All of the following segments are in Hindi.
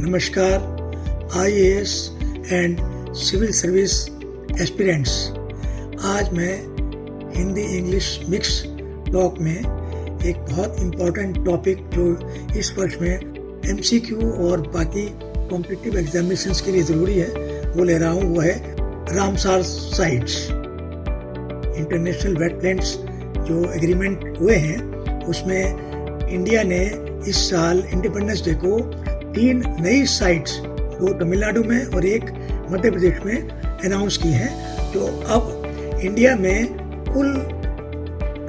नमस्कार IAS and civil service aspirants. आज मैं हिंदी इंग्लिश मिक्स टॉक में एक बहुत इम्पोर्टेंट टॉपिक जो इस वर्ष में एमसीक्यू और बाकी कॉम्पिटिटिव एग्जामिनेशंस के लिए ज़रूरी है वो ले रहा हूँ। वो है रामसार साइट्स। इंटरनेशनल वेटलैंड्स जो एग्रीमेंट हुए हैं उसमें इंडिया ने इस साल इंडिपेंडेंस डे को 3 नई साइट्स, 2 तमिलनाडु में और 1 मध्य प्रदेश में अनाउंस की हैं। तो अब इंडिया में कुल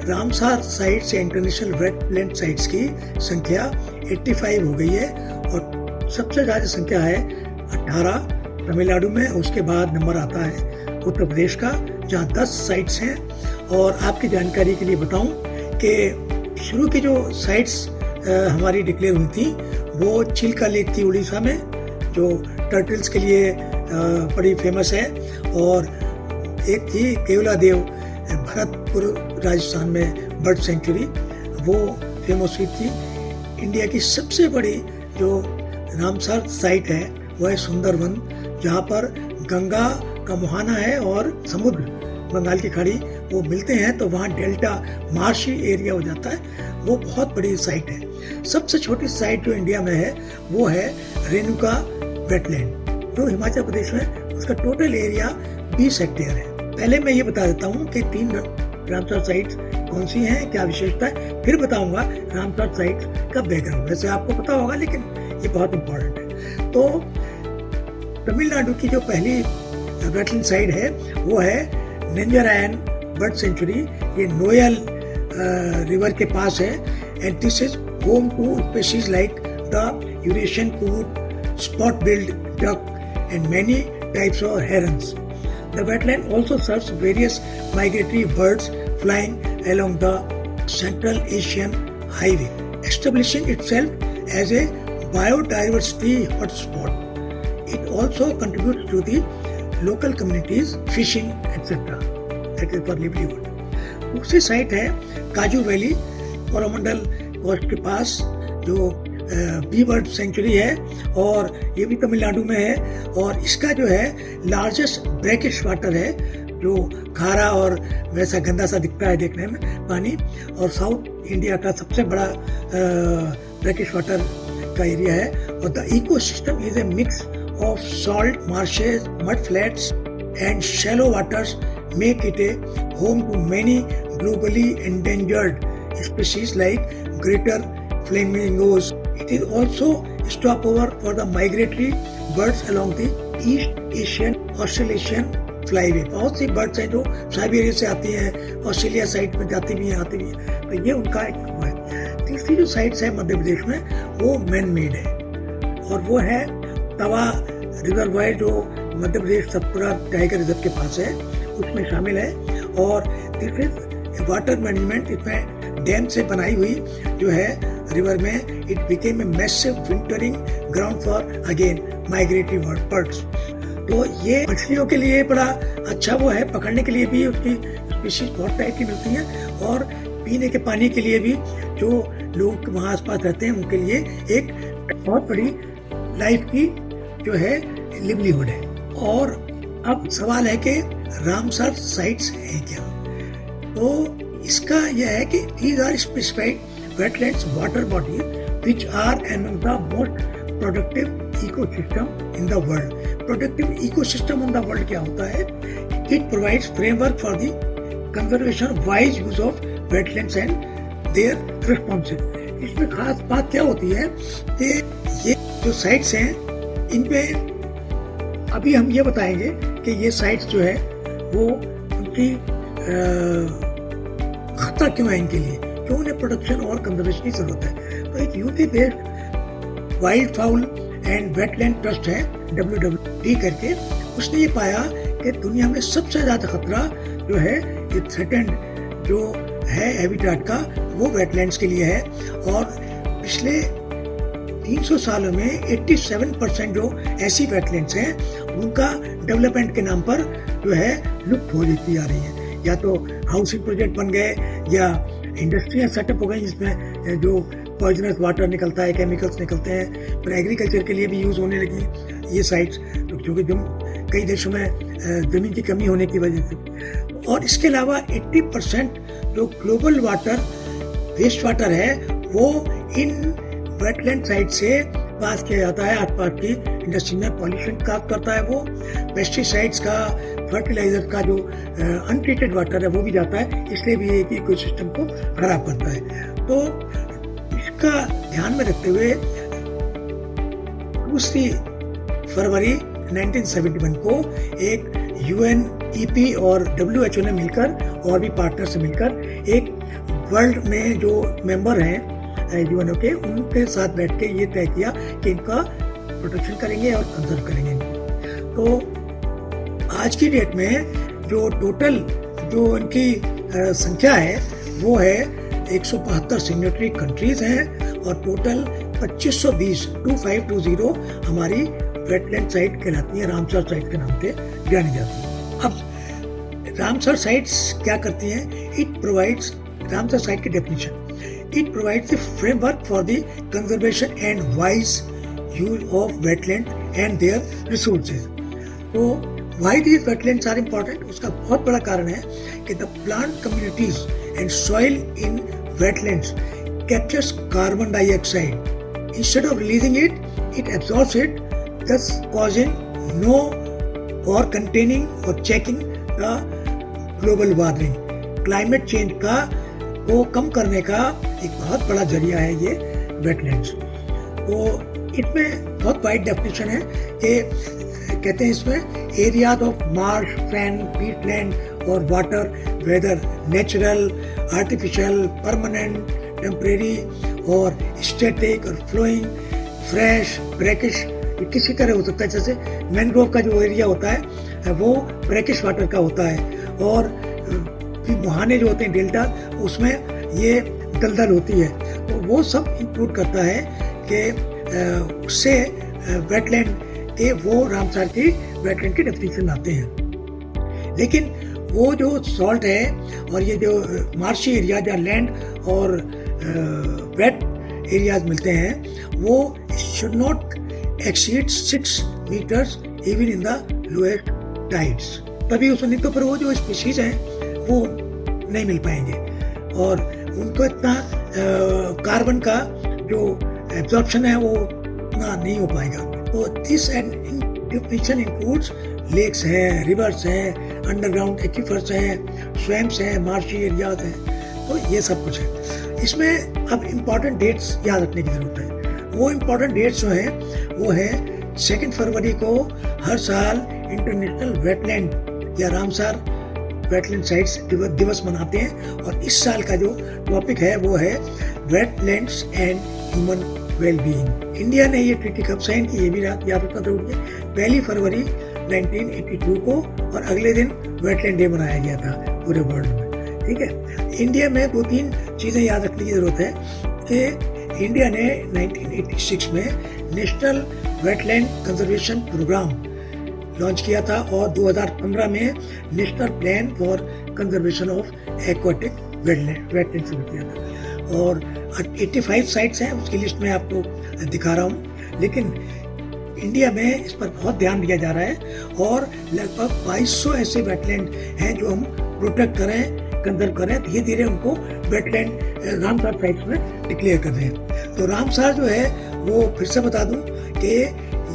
रामसार साइट्स या इंटरनेशनल वेटलैंड साइट्स की संख्या 85 हो गई है और सबसे ज़्यादा संख्या है 18 तमिलनाडु में। उसके बाद नंबर आता है उत्तर प्रदेश का जहाँ 10 साइट्स हैं। और आपकी जानकारी के लिए बताऊं कि शुरू की जो साइट्स हमारी डिक्लेयर हुई थी वो चिल्का लेक थी उड़ीसा में, जो टर्टल्स के लिए बड़ी फेमस है। और एक थी केवला देव भरतपुर राजस्थान में बर्ड सेंचुरी, वो फेमस हुई थी। इंडिया की सबसे बड़ी जो रामसार साइट है वह है सुंदरवन, जहाँ पर गंगा का मुहाना है और समुद्र बंगाल की खाड़ी वो मिलते हैं, तो वहाँ डेल्टा मार्शी एरिया हो जाता है। वो बहुत बड़ी साइट है। सबसे छोटी साइट जो इंडिया में है वो है रेणुका वेटलैंड, जो हिमाचल प्रदेश में, उसका टोटल एरिया 20 हेक्टेयर है। पहले मैं ये बता देता हूँ कि 3 रामसार साइट्स कौन सी हैं, क्या विशेषता है, फिर बताऊंगा रामसार साइट्स का बैकग्राउंड। वैसे आपको पता होगा लेकिन ये बहुत इंपॉर्टेंट है। तो तमिलनाडु की जो पहली वेटलैंड साइट है वो है नेंजरायन बर्ड सेंचुरी। ये नोयल रिवर के पास है and this is home to species like the Eurasian coot, spot billed duck and many types of herons. The wetland also serves various migratory birds flying along the Central Asian Highway, establishing itself as a biodiversity hotspot. It also contributes to the local communities, fishing, etc. That is for livelihood. दूसरी साइट है काजू वैली, कोरोमंडल कोस्ट के पास, जो बी बर्ड सेंचुरी है और ये भी तमिलनाडु में है। और इसका जो है लार्जेस्ट ब्रैकिश वाटर है, जो खारा और वैसा गंदा सा दिखता है देखने में पानी, और साउथ इंडिया का सबसे बड़ा ब्रैकिश वाटर का एरिया है। और the ecosystem is a mix of salt marches, mud flats and shallow waters make it a home to many globally endangered species like greater flamingos. It is also stopover for the migratory birds along the East Asian Australasian flyway. बहुत सी बर्ड्स हैं जो साइबेरिया से आती हैं, ऑस्ट्रेलिया साइड में जाती भी हैं, तो ये उनका एक वो है। तीसरी जो साइट्स है मध्य प्रदेश में वो मैन मेड है और वो है तवा रिजर्वायर, जो मध्य प्रदेश सतपुड़ा टाइगर रिजर्व के पास है, उसमें शामिल है। और दिस वाटर मैनेजमेंट इसमें डैम से बनाई हुई जो है रिवर में, it became a massive wintering ground for again migratory birds. तो ये मछलियों के लिए बड़ा अच्छा वो है, पकड़ने के लिए भी उसकी स्पीशीज बहुत टाइप की मिलती हैं और पीने के पानी के लिए भी जो लोग वहाँ आसपास रहते हैं उनके लिए एक बहुत बड़ी लाइफ की जो है लिवलीहुड है। और अब सवाल है कि रामसार साइट्स है क्या? तो इसका यह है कि these are specified wetlands water bodies which are among the most productive ecosystem in the world. Productive ecosystem in the world क्या होता है? It provides framework for the conservation wise use of wetlands and their responses. इसमें खास बात क्या होती है कि ये जो साइट्स हैं इनपे अभी हम ये बताएंगे कि ये साइट्स जो है वो उनकी खतरा क्यों है इनके लिए, क्यों उन्हें प्रोटेक्शन और कंजर्वेशन की जरूरत है। तो एक UP based wild foul and wetland trust है WWT करके, उसने ये पाया कि दुनिया में सबसे ज्यादा खतरा जो है ये थ्रेटेंड जो है हैबिटेट का वो वेटलैंड्स के लिए है। और पिछले 300 सालों में 87% जो ऐसी वेटलैंड्स हैं उनका डेवलपमेंट के नाम पर जो है लुप्त हो जाती आ रही है। या तो हाउसिंग प्रोजेक्ट बन गए या इंडस्ट्रियल सेटअप हो गई जिसमें जो पॉइजनस वाटर निकलता है, केमिकल्स निकलते हैं, पर एग्रीकल्चर के लिए भी यूज़ होने लगी हैं ये साइट्स, तो क्योंकि कई देशों में ज़मीन की कमी होने की वजह से। और इसके अलावा 80% जो ग्लोबल वाटर वेस्ट वाटर है वो इन वेटलैंड साइट से पास किया जाता है। आसपास की इंडस्ट्री में पॉल्यूशन काफ करता है वो, पेस्टिसाइड्स का, फर्टिलाइजर का जो अनट्रीटेड वाटर है वो भी जाता है, इसलिए भी एक इकोसिस्टम को खराब करता है। तो इसका ध्यान में रखते हुए 2 फरवरी 1971 को एक UNEP और WHO ने मिलकर और भी पार्टनर से मिलकर एक वर्ल्ड में जो मेंबर हैं यूएनओ के, उनके साथ बैठ के ये तय किया कि इनका प्रोटेक्शन करेंगे और कंजर्व करेंगे इनको। तो आज की डेट में जो टोटल जो इनकी संख्या है वो है 172 सिग्नेटरी कंट्रीज हैं और टोटल 2520 हमारी वेटलैंड साइट कहलाती है, रामसर साइट के नाम से जानी जाती है। अब रामसर साइट्स क्या करती हैं? इट प्रोवाइड्स, रामसर साइट की definition, it provides the framework for the conservation and wise use of wetland and their resources. तो why these wetlands are important? उसका बहुत बड़ा कारण है कि the plant communities and soil in wetlands captures carbon dioxide. Instead of releasing it, it absorbs it, thus causing no or containing or checking the global warming. Climate change का को कम करने का एक बहुत बड़ा जरिया है ये वेटलैंड्स। तो इसमें बहुत वाइड डेफिनेशन है कि कहते हैं इसमें areas of marsh, sand, peatland और water, whether natural, artificial, permanent, temporary और स्टैटिक और फ्लोइंग, फ्रेश, ब्रैकिश, किसी तरह हो सकता है। जैसे मैंग्रोव का जो एरिया होता है वो ब्रैकिश वाटर का होता है और मुहाने जो होते हैं डेल्टा, उसमें ये दलदल होती है, तो वो सब इंक्लूड करता है कि उससे वेटलैंड के वो रामसर की वेटलैंड की डेफिनेशन आते हैं। लेकिन वो जो सॉल्ट है और ये जो मार्शी एरिया जहाँ लैंड और वेट एरियाज मिलते हैं वो should not exceed 6 metres even in the lowest tides, तभी उसमें, नहीं तो फिर वो जो स्पीशीज हैं वो नहीं मिल पाएंगे और उनको इतना कार्बन का जो एब्जॉर्प्शन है वो उतना नहीं हो पाएगा। तो दिस डेफिनेशन इंक्लूड्स लेक्स हैं, रिवर्स हैं, अंडरग्राउंड एक्वीफर्स हैं, स्वैम्प्स हैं, मार्शी एरियाज हैं, तो ये सब कुछ है। इसमें अब इम्पॉर्टेंट डेट्स याद रखने की जरूरत है। वो इम्पॉर्टेंट डेट्स जो हैं वो है 2 फरवरी को हर साल इंटरनेशनल वेटलैंड या रामसर वेटलैंड साइट्स दिवस मनाते हैं और इस साल का जो टॉपिक है वो है wetlands and human wellbeing. India ने ये ट्रीटी कब साइन की ये भी याद रखना जरूरी है, 1 फरवरी 1982 को, और अगले दिन वेटलैंड डे मनाया गया था पूरे वर्ल्ड में। ठीक है, इंडिया में 2-3 चीज़ें याद रखने की जरूरत है कि इंडिया ने 1986 में national wetland conservation programme launch किया था और 2015 में national plan for conservation of aquatic wetland शुरू किया था और 85 साइट्स हैं, उसकी लिस्ट में आपको दिखा रहा हूँ। लेकिन इंडिया में इस पर बहुत ध्यान दिया जा रहा है और लगभग 2200 ऐसे वेटलैंड हैं जो हम प्रोटेक्ट करें, कंजर्व करें, धीरे धीरे उनको वेटलैंड रामसर साइट्स में डिक्लेयर कर रहे हैं। तो रामसर जो है वो फिर से बता दूं कि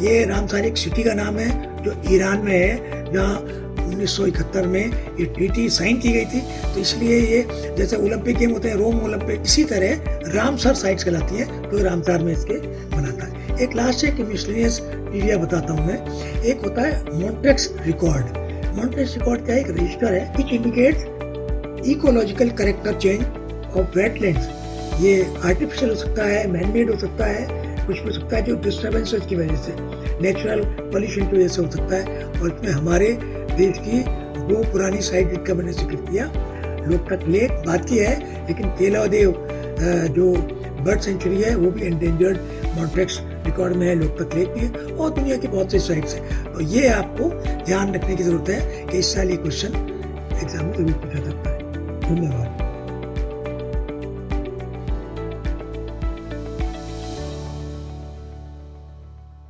ये रामसर एक सिटी का नाम है जो ईरान में है, जहाँ 1971 में ये ट्रीटी साइन की गई थी। तो इसलिए ये जैसे ओलंपिक गेम होते हैं, रोम ओलंपिक, इसी तरह रामसर साइट्स कहलाती हैं, तो रामसर में इसके बनाता है। एक लास्ट एक मिसलेनियस ट्रिविया बताता हूँ मैं। एक होता है मॉन्ट्रेक्स रिकॉर्ड। मॉन्ट्रेक्स रिकॉर्ड क्या है? एक रजिस्टर है which indicates ecological character change of wetlands. ये आर्टिफिशियल हो सकता है, मैनमेड हो सकता है, कुछ हो सकता है जो डिस्टर्बेंसेस की वजह से, नेचुरल पॉल्यूशन की वजह से हो सकता है। और इसमें हमारे देश की 2 पुरानी साइट जिनका मैंने जिक्र किया, लोकतक लेक बात की है, लेकिन केलादेव जो बर्ड सेंचुरी है वो भी एंडेंजर्ड मॉन्ट्रेक्स रिकॉर्ड में है, लोकतक लेक भी है, और दुनिया की बहुत सी साइट्स हैं। तो ये आपको ध्यान रखने की जरूरत है कि इस साल ये क्वेश्चन एग्जाम में जरूर पूछा जाता है। धन्यवाद।